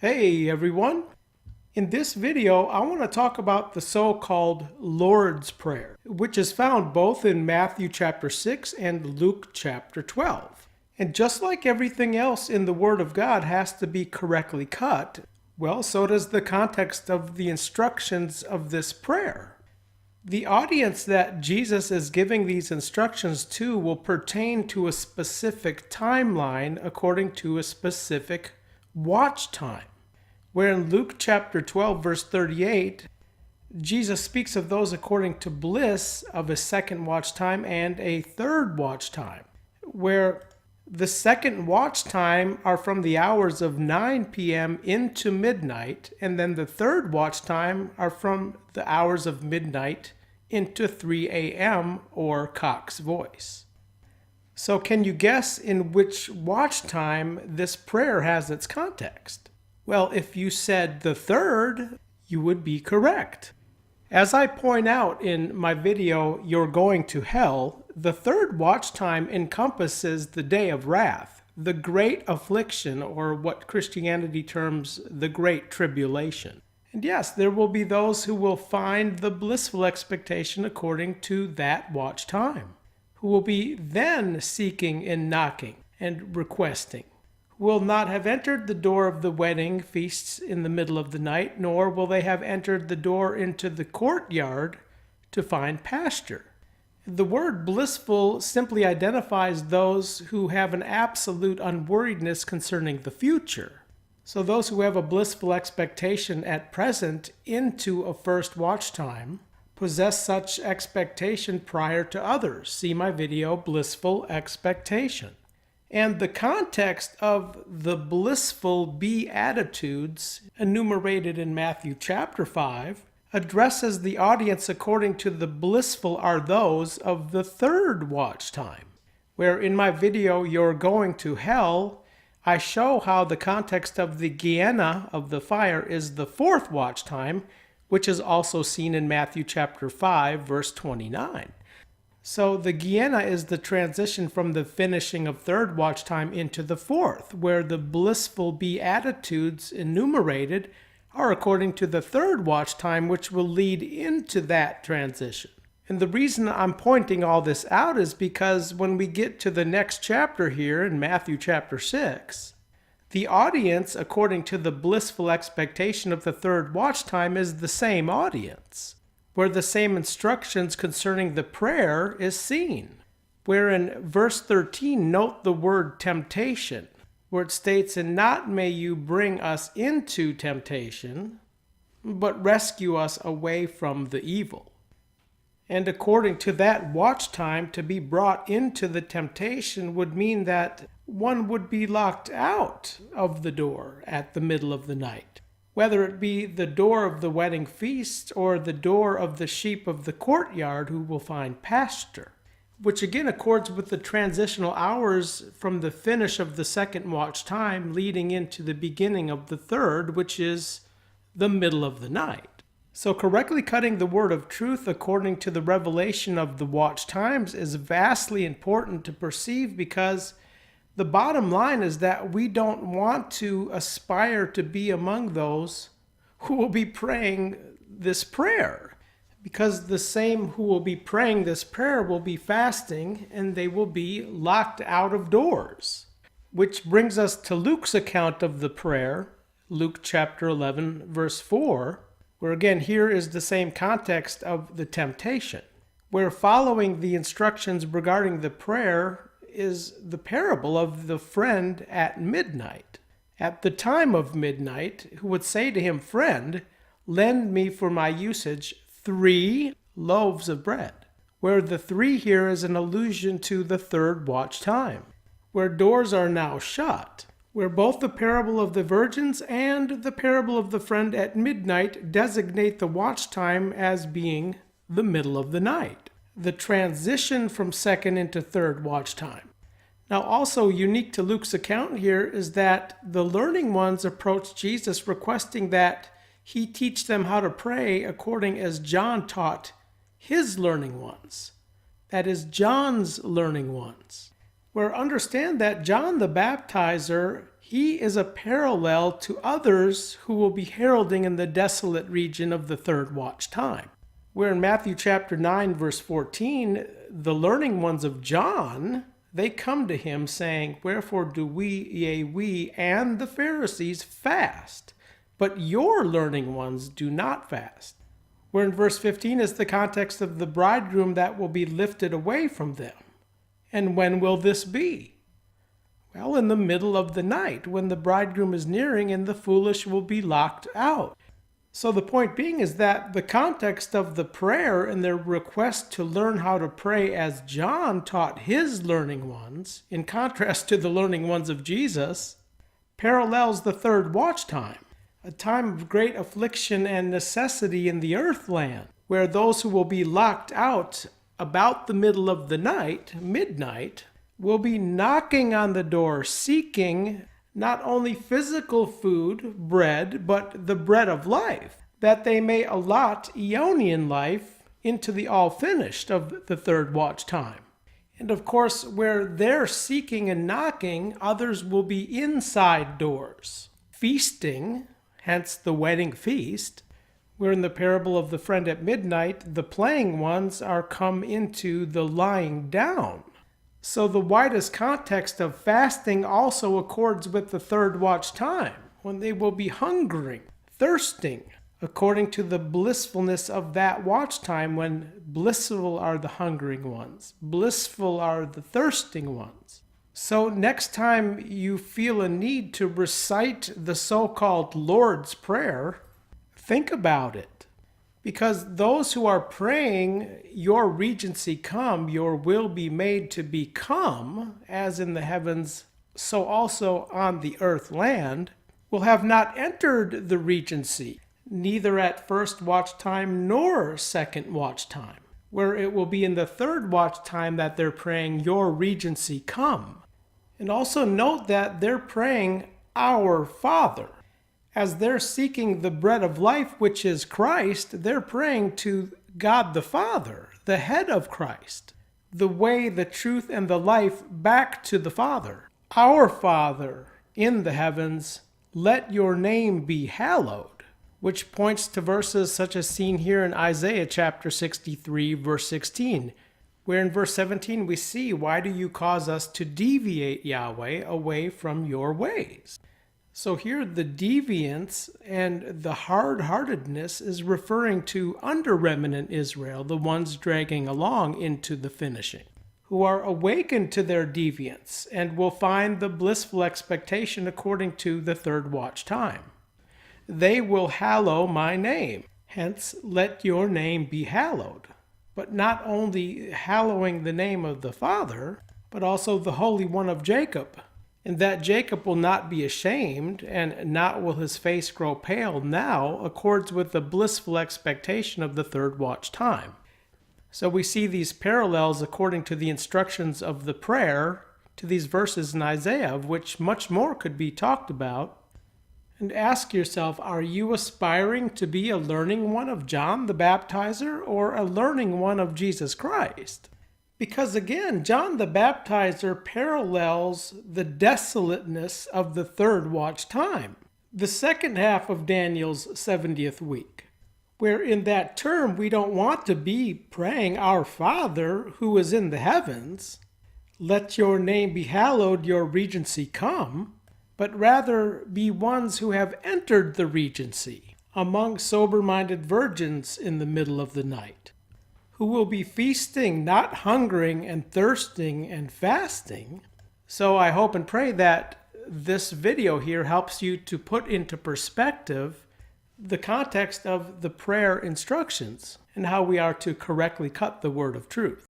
Hey everyone! In this video, I want to talk about the so-called Lord's Prayer, which is found both in Matthew chapter 6 and Luke chapter 12. And just like everything else in the Word of God has to be correctly cut, well, so does the context of the instructions of this prayer. The audience that Jesus is giving these instructions to will pertain to a specific timeline according to a specific watch time. Where in Luke chapter 12, verse 38, Jesus speaks of those according to bliss of a second watch time and a third watch time, where the second watch time are from the hours of 9 p.m. into midnight, and then the third watch time are from the hours of midnight into 3 a.m. or cock's voice. So can you guess in which watch time this prayer has its context? Well, if you said the third, you would be correct. As I point out in my video, You're Going to Hell, the third watch time encompasses the day of wrath, the great affliction, or what Christianity terms the great tribulation. And yes, there will be those who will find the blissful expectation according to that watch time, who will be then seeking and knocking and requesting, will not have entered the door of the wedding feasts in the middle of the night, nor will they have entered the door into the courtyard to find pasture. The word blissful simply identifies those who have an absolute unworriedness concerning the future. So those who have a blissful expectation at present into a first watch time possess such expectation prior to others. See my video, Blissful Expectation. And the context of the blissful beatitudes enumerated in Matthew chapter 5 addresses the audience according to the blissful are those of the third watch time, where in my video, You're Going to Hell, I show how the context of the Gehenna of the fire is the fourth watch time, which is also seen in Matthew chapter 5, verse 29. So the Gehenna is the transition from the finishing of third watch time into the fourth, where the blissful beatitudes enumerated are according to the third watch time, which will lead into that transition. And the reason I'm pointing all this out is because when we get to the next chapter here in Matthew chapter 6, the audience, according to the blissful expectation of the third watch time, is the same audience, where the same instructions concerning the prayer is seen. Where in verse 13, note the word temptation, where it states, "And not may you bring us into temptation, but rescue us away from the evil." And according to that watch time, to be brought into the temptation would mean that one would be locked out of the door at the middle of the night, whether it be the door of the wedding feast or the door of the sheep of the courtyard who will find pasture, which again accords with the transitional hours from the finish of the second watch time leading into the beginning of the third, which is the middle of the night. So correctly cutting the word of truth according to the revelation of the watch times is vastly important to perceive, because the bottom line is that we don't want to aspire to be among those who will be praying this prayer, because the same who will be praying this prayer will be fasting and they will be locked out of doors. Which brings us to Luke's account of the prayer, Luke chapter 11, verse 4, where again here is the same context of the temptation, where following the instructions regarding the prayer is the parable of the friend at midnight. At the time of midnight, who would say to him, "Friend, lend me for my usage 3 loaves of bread," where the 3 here is an allusion to the third watch time, where doors are now shut, where both the parable of the virgins and the parable of the friend at midnight designate the watch time as being the middle of the night, the transition from second into third watch time. Now, also unique to Luke's account here is that the learning ones approach Jesus requesting that he teach them how to pray according as John taught his learning ones. That is, John's learning ones. Where understand that John the Baptizer, he is a parallel to others who will be heralding in the desolate region of the third watch time. Where in Matthew chapter 9, verse 14, the learning ones of John, they come to him saying, "Wherefore do we and the Pharisees fast, but your learning ones do not fast?" Where in verse 15 is the context of the bridegroom that will be lifted away from them. And when will this be? Well, in the middle of the night, when the bridegroom is nearing and the foolish will be locked out. So the point being is that the context of the prayer and their request to learn how to pray as John taught his learning ones, in contrast to the learning ones of Jesus, parallels the third watch time, a time of great affliction and necessity in the earthland, where those who will be locked out about the middle of the night, midnight, will be knocking on the door, seeking not only physical food, bread, but the bread of life, that they may allot Aeonian life into the all finished of the third watch time. And of course, where they're seeking and knocking, others will be inside doors, feasting, hence the wedding feast, where in the parable of the friend at midnight, the playing ones are come into the lying down. So the widest context of fasting also accords with the third watch time, when they will be hungering, thirsting, according to the blissfulness of that watch time, when blissful are the hungering ones, blissful are the thirsting ones. So next time you feel a need to recite the so-called Lord's Prayer, think about it. Because those who are praying, "Your regency come, your will be made to become, as in the heavens, so also on the earth land," will have not entered the regency, neither at first watch time nor second watch time, where it will be in the third watch time that they're praying, "Your regency come." And also note that they're praying, "Our Father." As they're seeking the bread of life, which is Christ, they're praying to God the Father, the head of Christ, the way, the truth, and the life back to the Father. "Our Father in the heavens, let your name be hallowed," which points to verses such as seen here in Isaiah chapter 63, verse 16, where in verse 17 we see, "Why do you cause us to deviate, Yahweh, away from your ways?" So here the deviance and the hard-heartedness is referring to under-remnant Israel, the ones dragging along into the finishing, who are awakened to their deviance and will find the blissful expectation according to the third watch time. "They will hallow my name, hence let your name be hallowed." But not only hallowing the name of the Father, but also the Holy One of Jacob, and that Jacob will not be ashamed, and not will his face grow pale now, accords with the blissful expectation of the third watch time. So we see these parallels according to the instructions of the prayer to these verses in Isaiah, of which much more could be talked about. And ask yourself, are you aspiring to be a learning one of John the Baptizer or a learning one of Jesus Christ? Because again, John the Baptizer parallels the desolateness of the third watch time, the second half of Daniel's 70th week, where in that term we don't want to be praying, "Our Father who is in the heavens, let your name be hallowed, your regency come," but rather be ones who have entered the regency among sober-minded virgins in the middle of the night, who will be feasting, not hungering and thirsting and fasting. So I hope and pray that this video here helps you to put into perspective the context of the prayer instructions and how we are to correctly cut the word of truth.